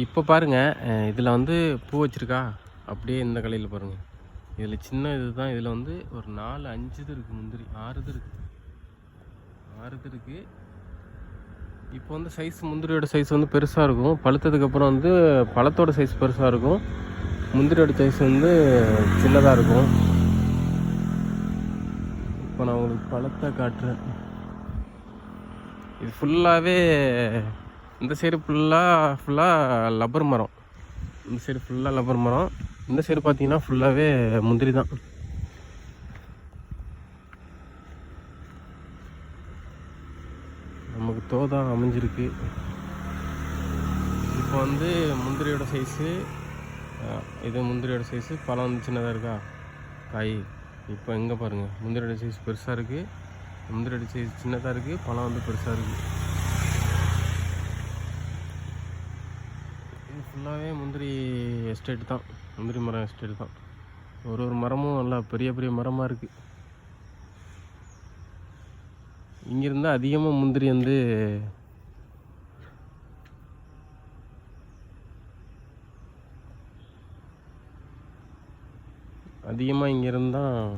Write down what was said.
இப்போ பாருங்கள், இதில் வந்து பூ வச்சுருக்கா. அப்படியே இந்த கலையில் பாருங்கள். இதில் சின்ன இது தான். இதில் வந்து ஒரு 4, 5 இது இருக்குது. முந்திரி 6 இது இருக்குது. 6 இது இருக்குது. இப்போ வந்து சைஸ், முந்திரியோட சைஸ் வந்து பெருசாக இருக்கும். பழுத்ததுக்கப்புறம் வந்து பழத்தோட சைஸ் பெருசாக இருக்கும். முந்திரியோட சைஸ் வந்து சின்னதாக இருக்கும். இப்போ நான் உங்களுக்கு பழத்தை காட்டுறேன். இது ஃபுல்லாகவே இந்த சைடு ஃபுல்லாக லப்பர் மரம். இந்த சைடு ஃபுல்லாக லப்பர் மரம். இந்த சைடு பார்த்தீங்கன்னா ஃபுல்லாகவே முந்திரி தான். நமக்கு தோதான் அமைஞ்சிருக்கு. இப்போ வந்து முந்திரியோட சைஸு, இது முந்திரியோட சைஸு. பழம் வந்து சின்னதாக இருக்கா, காய். இப்போ எங்கே பாருங்கள், முந்திரியோட சைஸ் பெருசாக இருக்குது, முந்திரியோட சைஸ் சின்னதாக இருக்குது, பழம் வந்து பெருசாக இருக்குது. இது ஃபுல்லாகவே முந்திரி எஸ்டேட் தான், முந்திரி மரம் எஸ்டேட் தான். ஒரு மரமும் நல்லா பெரிய பெரிய மரமாக இருக்குது. இங்கிருந்தால் அதிகமாக முந்திரி வந்து அதிகமாக இங்கே இருந்தால்